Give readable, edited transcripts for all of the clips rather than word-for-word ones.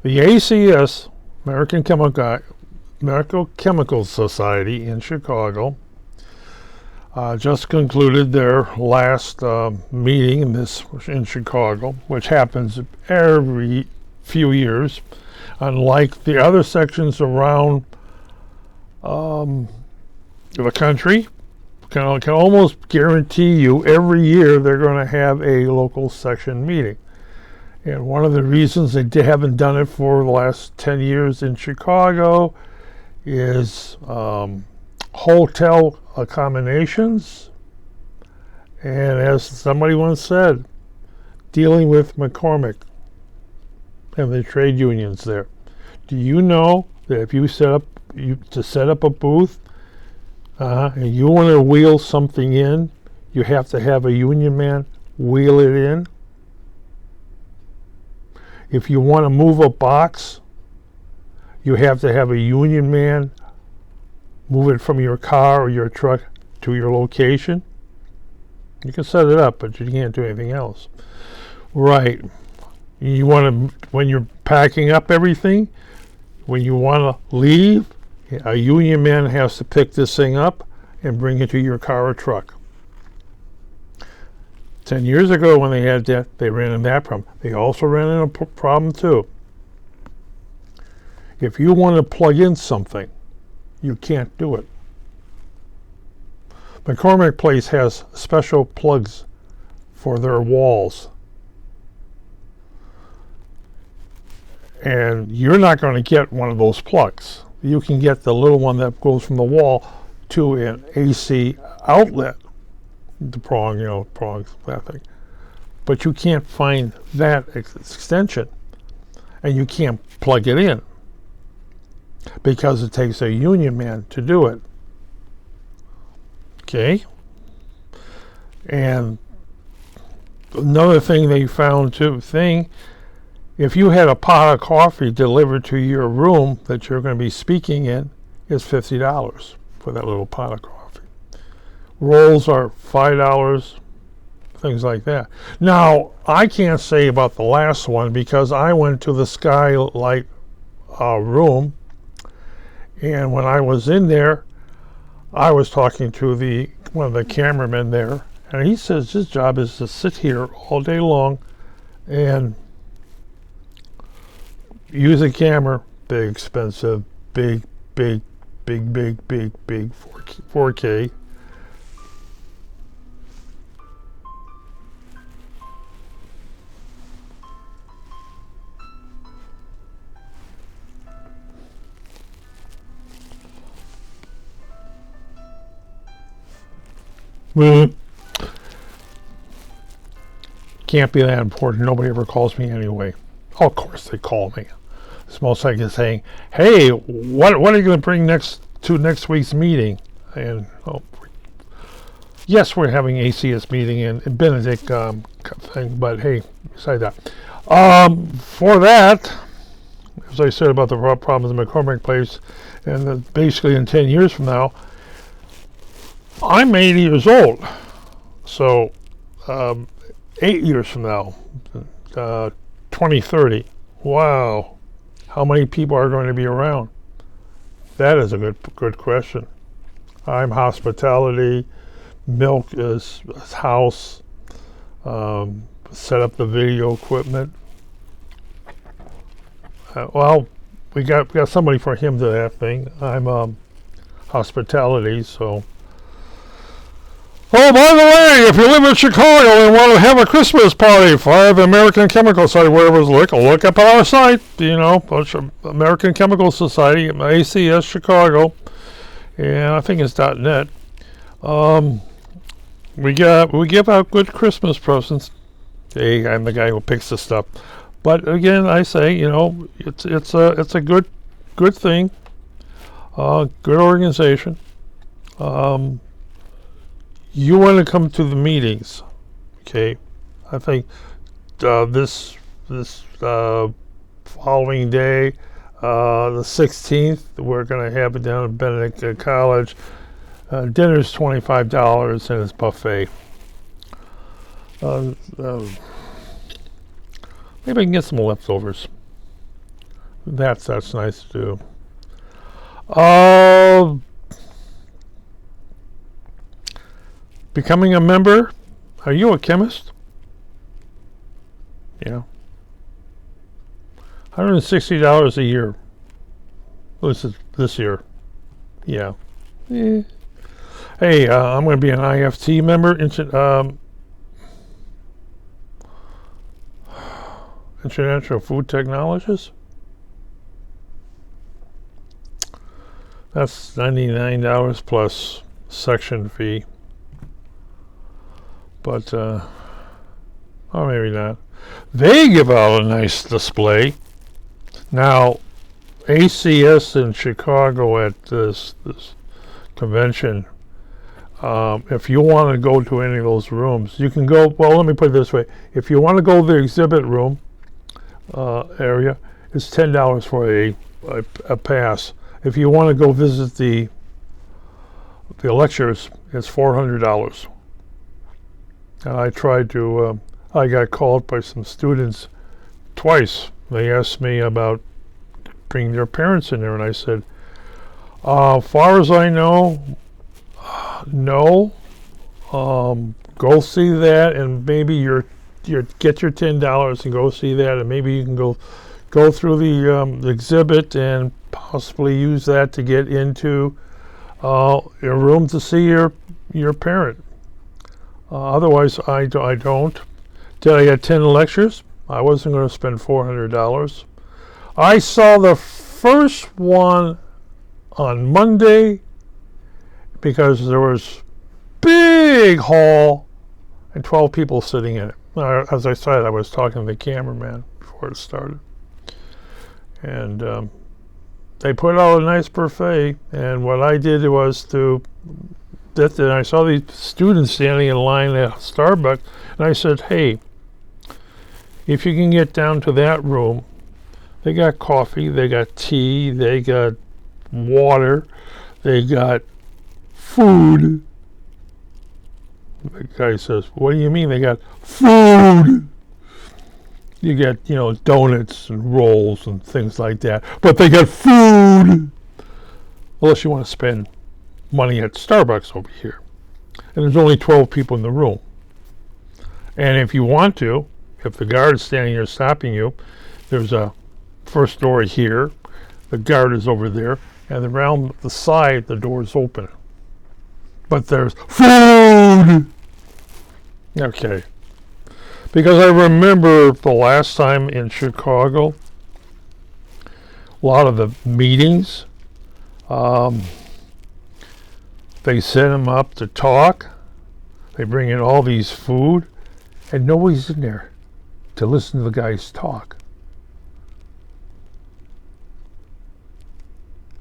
The ACS, American Chemical Society in Chicago, just concluded their last meeting in Chicago, which happens every few years. Unlike the other sections around the country, can almost guarantee you every year they're going to have a local section meeting. And one of the reasons they haven't done it for the last 10 years in Chicago is hotel accommodations, and as somebody once said, dealing with McCormick and the trade unions there. Do you know that if you set up a booth and you want to wheel something in, you have to have a union man wheel it in? If you want to move a box, you have to have a union man move it from your car or your truck to your location. You can set it up, but you can't do anything else. Right. You want to, when you're packing up everything, when you want to leave, a union man has to pick this thing up and bring it to your car or truck. 10 years ago when they had that, they ran into that problem. They also ran into a problem too. If you want to plug in something, you can't do it. McCormick Place has special plugs for their walls. And you're not going to get one of those plugs. You can get the little one that goes from the wall to an AC outlet. The prongs, that thing. But you can't find that extension. And you can't plug it in, because it takes a union man to do it. Okay? And another thing they found if you had a pot of coffee delivered to your room that you're going to be speaking in, it's $50 for that little pot of coffee. Rolls are $5, things like that. Now, I can't say about the last one because I went to the skylight room, and when I was in there, I was talking to one of the cameramen there, and he says his job is to sit here all day long and use a camera, big, expensive, big 4K. Can't be that important. Nobody ever calls me anyway. Oh, of course they call me. It's most like it's saying, "Hey, what are you going to bring next week's meeting?" And yes, we're having ACS meeting and Benedict thing. But hey, besides that, for that, as I said about the problems in McCormick Place, and basically in 10 years from now, I'm 80 years old. So 8 years from now, 2030, wow, how many people are going to be around? That is a good question. I'm hospitality, Milk is house, set up the video equipment. Well, we got somebody for him to that thing. I'm hospitality, so. Oh, by the way, if you live in Chicago and want to have a Christmas party for the American Chemical Society, wherever's look up at our site, American Chemical Society, ACS Chicago, and I think it's .net. We give out good Christmas presents. Hey, I'm the guy who picks the stuff. But again, I say, it's a good thing, good organization. You want to come to the meetings, okay? I think this following day, the 16th, we're going to have it down at Benedict College. Dinner's $25 and it's buffet. Maybe I can get some leftovers. That's nice to do. Becoming a member. Are you a chemist? Yeah. $160 a year. This year. Yeah. Eh. Hey, I'm going to be an IFT member. International Food Technologist. That's $99 plus section fee. But, or maybe not. They give out a nice display. Now, ACS in Chicago at this convention, if you want to go to any of those rooms, you can go. Well, let me put it this way: if you want to go to the exhibit room area, it's $10 for a pass. If you want to go visit the lectures, it's $400. And I tried to. I got called by some students twice. They asked me about bringing their parents in there, and I said, far as I know, no. Go see that, and maybe get your $10 and go see that, and maybe you can go through the exhibit and possibly use that to get into your room to see your parent. Otherwise, I don't. Did I attend lectures? I wasn't going to spend $400. I saw the first one on Monday because there was big hall and 12 people sitting in it. As I said, I was talking to the cameraman before it started. And they put out a nice buffet, and what I did was and I saw these students standing in line at Starbucks, and I said, hey, if you can get down to that room, they got coffee, they got tea, they got water, they got food. The guy says, what do you mean they got food? You get, donuts and rolls and things like that, but they got food. Unless you want to spend money at Starbucks over here. And there's only 12 people in the room. And if you want to, if the guard is standing there stopping you, there's a first door here, the guard is over there, and around the side the door is open. But there's food! Okay. Because I remember the last time in Chicago, a lot of the meetings, they set them up to talk. They bring in all these food, and nobody's in there to listen to the guys talk.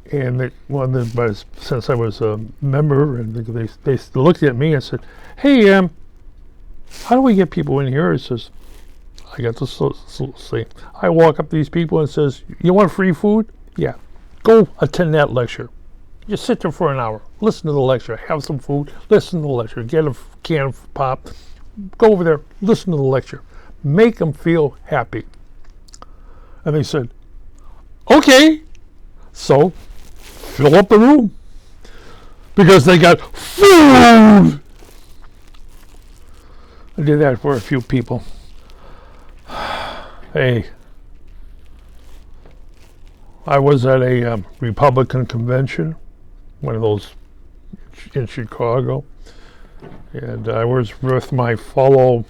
And since I was a member, and they looked at me and said, "Hey, how do we get people in here?" It says, I got to say, I walk up to these people and says, "You want free food? Yeah, go attend that lecture. Just sit there for an hour, listen to the lecture, have some food, listen to the lecture, get a can of pop, go over there, listen to the lecture, make them feel happy." And they said, "Okay." So fill up the room because they got food. I did that for a few people. Hey, I was at a Republican convention, one of those in Chicago, and I was with my fellow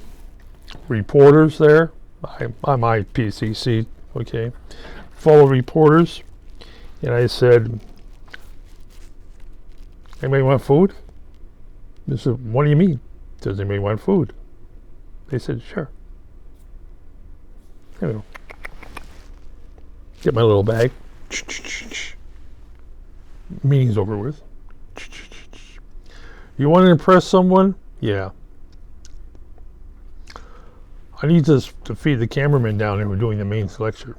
reporters there. I'm IPCC, okay, fellow reporters, and I said, "Anybody want food?" They said, "What do you mean? Does anybody want food?" They said, "Sure." You know, get my little bag. Meeting's over with. You want to impress someone? Yeah. I need to feed the cameraman down there who are doing the main lecture.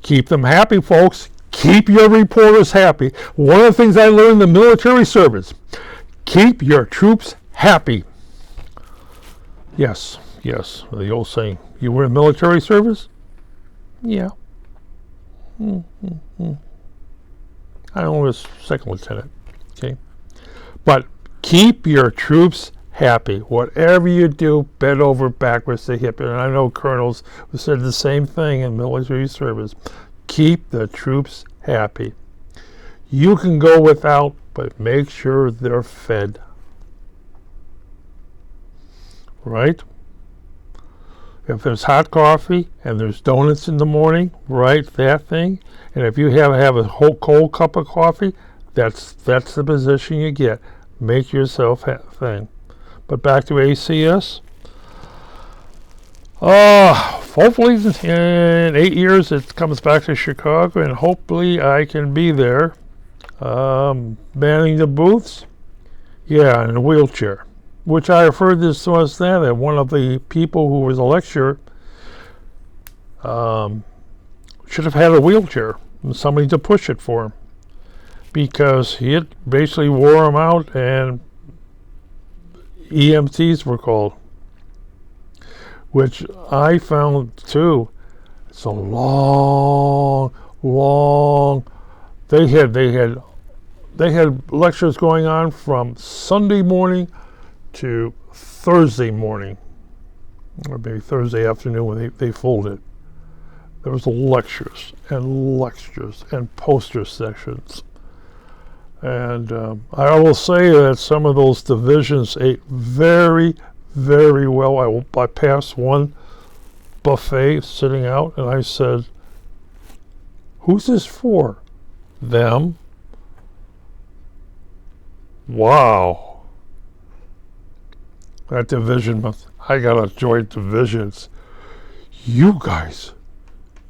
Keep them happy, folks. Keep your reporters happy. One of the things I learned in the military service, keep your troops happy. Yes, the old saying, you were in military service? Yeah. I was second lieutenant. Okay, but keep your troops happy. Whatever you do, bend over backwards to hip. And I know colonels who said the same thing in military service. Keep the troops happy. You can go without, but make sure they're fed. Right? If there's hot coffee and there's donuts in the morning, right, that thing. And if you have a whole cold cup of coffee, that's the position you get. Make yourself thing. But back to ACS. Hopefully in 8 years it comes back to Chicago, and hopefully I can be there. Manning the booths, yeah, in a wheelchair. Which I have heard this was that one of the people who was a lecturer should have had a wheelchair and somebody to push it for him, because he had basically wore him out, and EMTs were called, which I found too. It's a long. They had lectures going on from Sunday morning to Thursday morning, or maybe Thursday afternoon when they folded. There was lectures and poster sessions. And I will say that some of those divisions ate very, very well. I passed one buffet sitting out, and I said, "Who's this for?" Them. Wow. That division, I gotta join divisions. You guys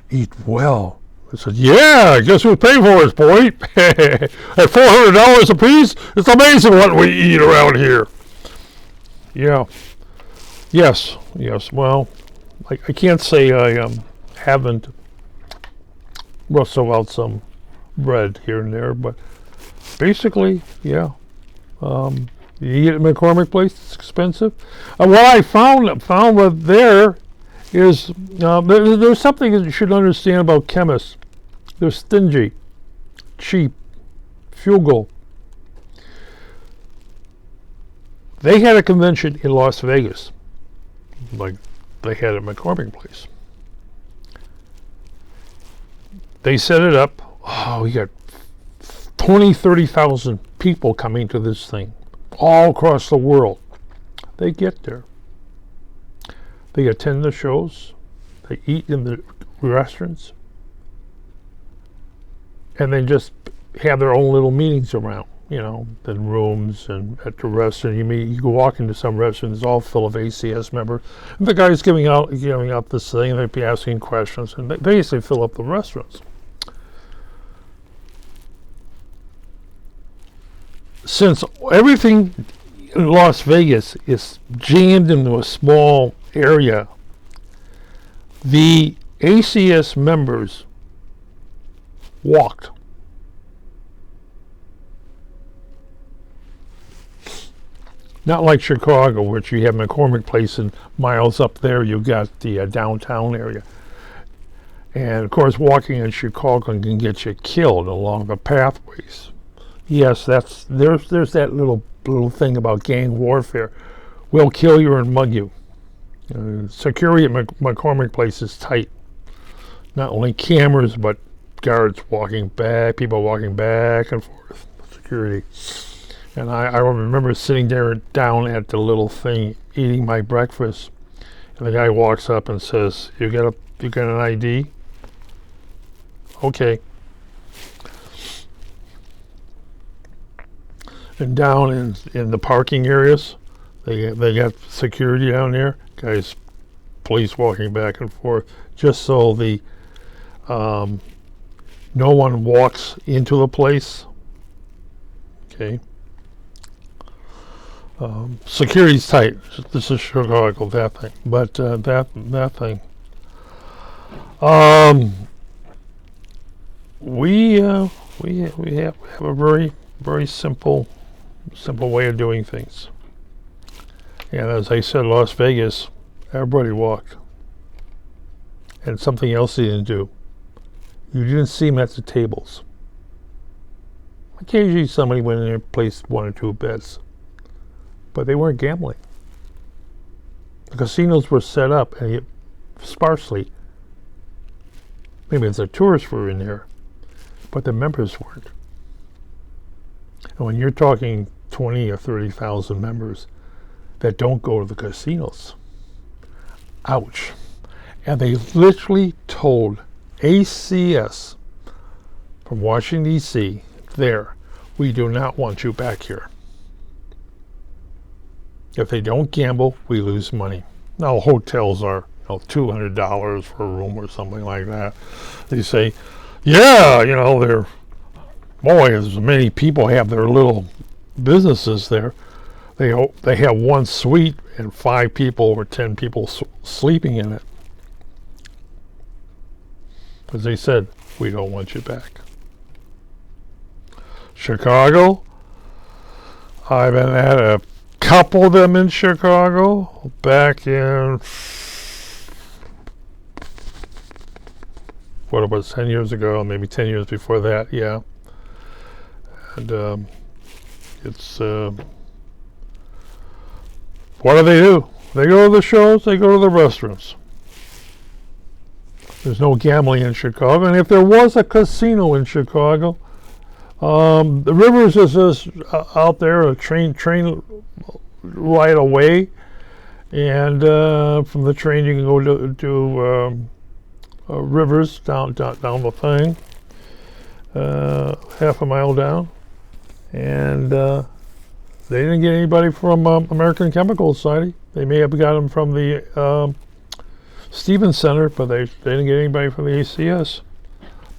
eat well. I said, yeah, guess who's paying for us, boy? At $400 a piece? It's amazing what we eat around here. Yeah. Yes. Well, I can't say I haven't rustled out some bread here and there, but basically, yeah. You eat at McCormick Place, it's expensive. What I found there is there's something that you should understand about chemists. They're stingy, cheap, frugal. They had a convention in Las Vegas, like they had at McCormick Place. They set it up. Oh, we got 30,000 people coming to this thing, all across the world. They get there. They attend the shows. They eat in the restaurants. And they just have their own little meetings around, in rooms and at the restaurant. You go walk into some restaurant, it's all full of ACS members. And the guy's giving out this thing, and they'd be asking questions, and they basically fill up the restaurants. Since everything in Las Vegas is jammed into a small area, the ACS members walked. Not like Chicago, which you have McCormick Place, and miles up there you've got the downtown area. And of course, walking in Chicago can get you killed along the pathways. Yes, there's that little thing about gang warfare. We'll kill you and mug you. Security at McCormick Place is tight. Not only cameras, but guards people walking back and forth. Security. And I remember sitting down at the little thing, eating my breakfast, and the guy walks up and says, "You got an ID?" Okay. And down in the parking areas, they got security down there. Guys, police walking back and forth, just so the no one walks into the place. Okay. Security's tight. This is Chicago, that thing. But that thing. We have a very, very simple way of doing things. And as I said, Las Vegas, everybody walked. And something else they didn't do. You didn't see them at the tables. Occasionally somebody went in there and placed 1 or 2 bets, but they weren't gambling. The casinos were set up and sparsely. Maybe the tourists were in there, but the members weren't. And when you're talking 20 or 30,000 members that don't go to the casinos, ouch. And they literally told ACS from Washington, D.C., there, we do not want you back here. If they don't gamble, we lose money. Now, hotels are $200 for a room or something like that. They say, yeah, they're, boy, as many people have their little businesses there. They have 1 suite and 5 people or 10 people sleeping in it. Because they said, we don't want you back. Chicago, I've been at a couple of them in Chicago back in, 10 years ago, maybe 10 years before that, yeah. And it's, what do? They go to the shows, they go to the restaurants. There's no gambling in Chicago, and if there was a casino in Chicago, the Rivers is just out there, a train right away, and from the train you can go to Rivers down the thing, half a mile down, and they didn't get anybody from American Chemical Society. They may have got them from the Stevens Center, but they didn't get anybody from the ACS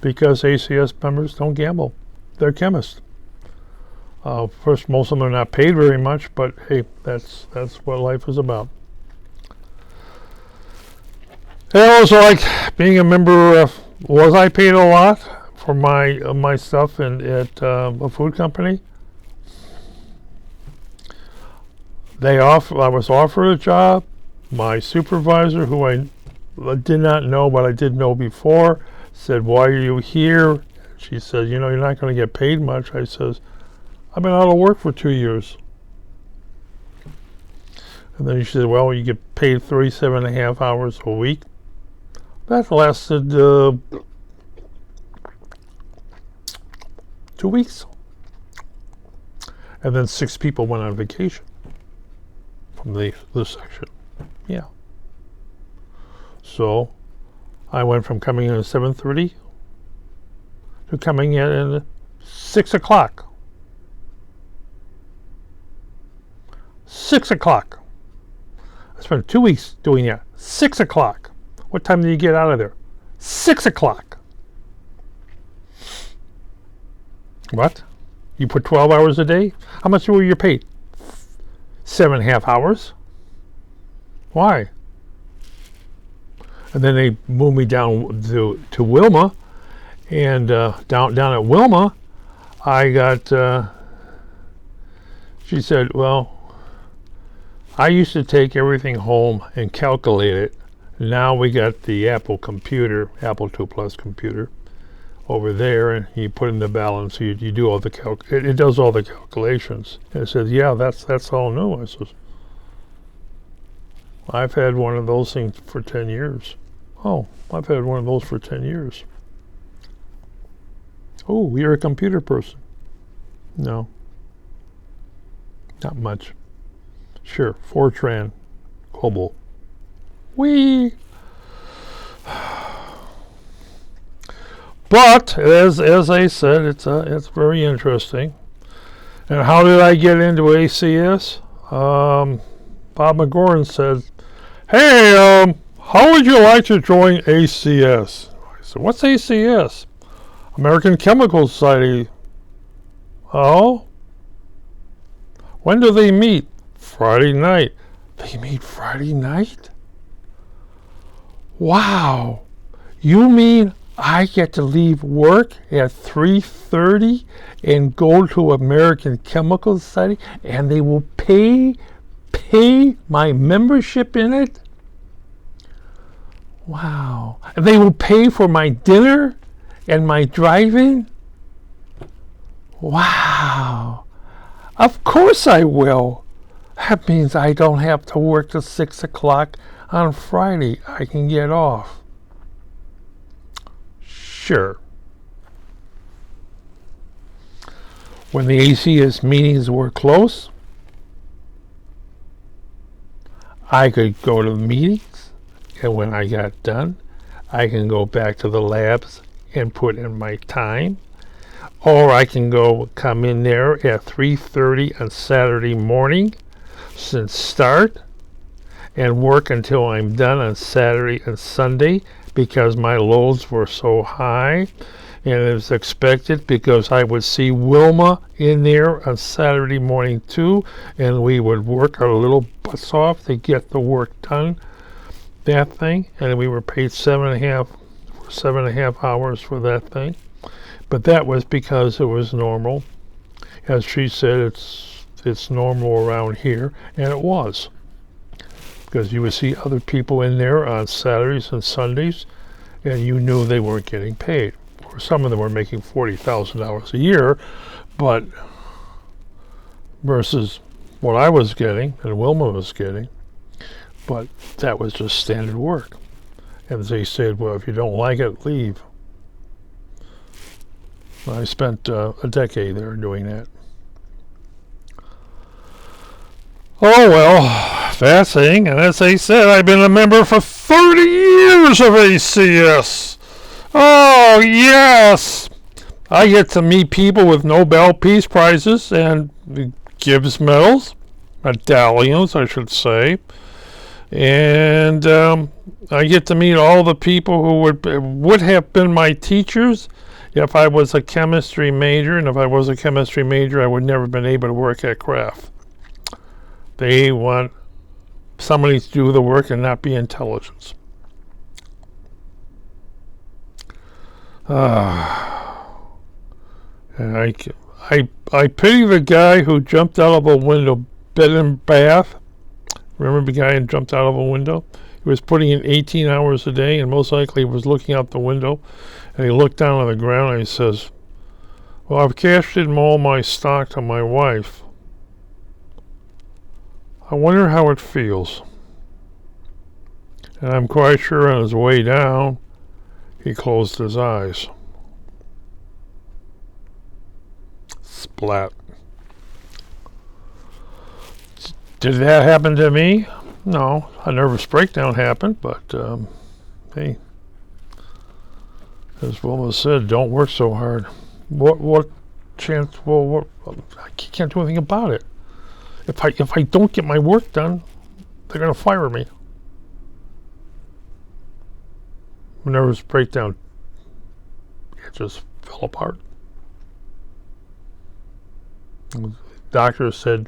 because ACS members don't gamble. They're chemists. First, most of them are not paid very much, but hey, that's what life is about. It was like being a member of. Was I paid a lot for my stuff at a food company? I was offered a job. My supervisor, who I did not know, but I did know before, said, "Why are you here?" She said, "You're not going to get paid much." I says, "I've been out of work for 2 years." And then she said, "Well, you get paid 37.5 hours a week." That lasted 2 weeks. And then 6 people went on vacation from the section. Yeah. So I went from coming in at 7:30 to coming in at 6 o'clock. 6 o'clock. I spent 2 weeks doing that. 6 o'clock. What time do you get out of there? 6 o'clock. What? You put 12 hours a day? How much were you paid? 7.5 hours. Why? And then they moved me down to Wilma, and down at Wilma, I got. She said, "Well, I used to take everything home and calculate it. Now we got the Apple computer, Apple II Plus computer, over there, and you put in the balance. You do all the it does all the calculations." And it says, "Yeah, that's all new." I says, "I've had one of those things for 10 years." "Oh, I've had one of those for 10 years. "Oh, you're a computer person." "No, not much." "Sure, Fortran, COBOL." But as I said, it's very interesting. And how did I get into ACS? Bob McGoran said, "Hey, how would you like to join ACS?" I said, "What's ACS?" "American Chemical Society." "Oh? When do they meet?" "Friday night." "They meet Friday night?" Wow. You mean I get to leave work at 3:30 and go to American Chemical Society, and they will pay my membership in it? Wow. And they will pay for my dinner And my driving? Wow. Of course I will. That means I don't have to work till 6 o'clock on Friday. I can get off. Sure. When the ACS meetings were close, I could go to the meetings, and when I got done, I can go back to the labs and put in my time, or I can come in there at 3:30 on Saturday morning since start and work until I'm done on Saturday and Sunday because my loads were so high, and it was expected because I would see Wilma in there on Saturday morning too, and we would work our little butts off to get the work done, that thing, and we were paid 7.5 hours for that thing. But that was because it was normal. As she said, it's normal around here, and it was. Because you would see other people in there on Saturdays and Sundays, and you knew they weren't getting paid. Or some of them were making $40,000 a year, but versus what I was getting and Wilma was getting, but that was just standard work. And they said, well, if you don't like it, leave. I spent a decade there doing that. Oh, well, fascinating. And as I said, I've been a member for 30 years of ACS. Oh, yes. I get to meet people with Nobel Peace Prizes and Gibbs medals, medallions, I should say. And I get to meet all the people who would have been my teachers if I was a chemistry major. And if I was a chemistry major, I would never have been able to work at Kraft. They want somebody to do the work and not be intelligence. And I pity the guy who jumped out of a window, bed and bath. Remember the guy who jumped out of a window? He was putting in 18 hours a day, and most likely he was looking out the window, and he looked down on the ground and he says, well, I've cashed in all my stock to my wife. I wonder how it feels. And I'm quite sure on his way down, he closed his eyes. Splat. Did that happen to me? No, a nervous breakdown happened, but hey, as Wilma said, don't work so hard. What chance? Well, I can't do anything about it. If I don't get my work done, they're gonna fire me. Nervous breakdown. It just fell apart. The doctor said,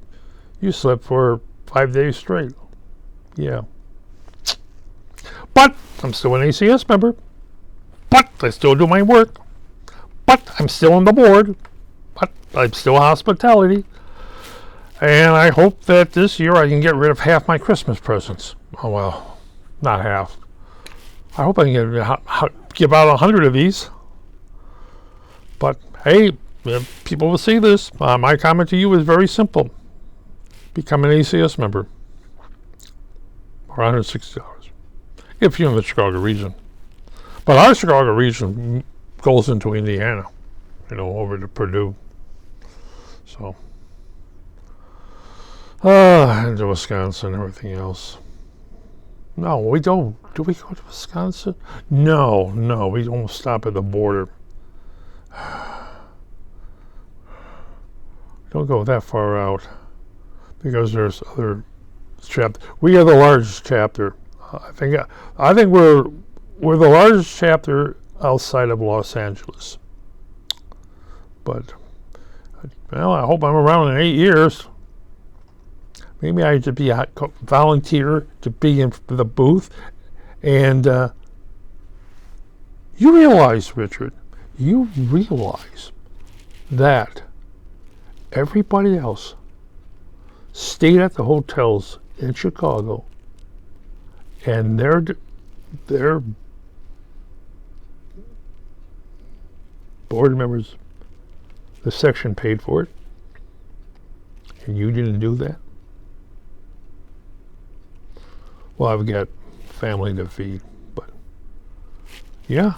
you slept for 5 days straight. Yeah. But I'm still an ACS member. But I still do my work. But I'm still on the board. But I'm still hospitality. And I hope that this year I can get rid of half my Christmas presents. Oh, well, not half. I hope I can give out 100 of these. But, hey, people will see this. My comment to you is very simple. Become an ACS member. For $160. If you're in the Chicago region. But our Chicago region goes into Indiana. Over to Purdue. So. And to Wisconsin and everything else. No, we don't. Do we go to Wisconsin? No, we don't stop at the border. Don't go that far out because there's other chapters. We are the largest chapter. I think we're the largest chapter outside of Los Angeles. But well, I hope I'm around in 8 years. Maybe I should be a volunteer to be in the booth. And you realize, Richard, that everybody else stayed at the hotels in Chicago, and board members, the section paid for it, and you didn't do that? Well, I've got family to feed, but yeah.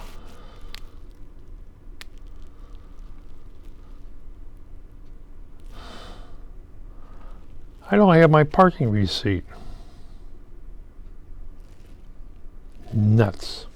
I don't have my parking receipt. Nuts.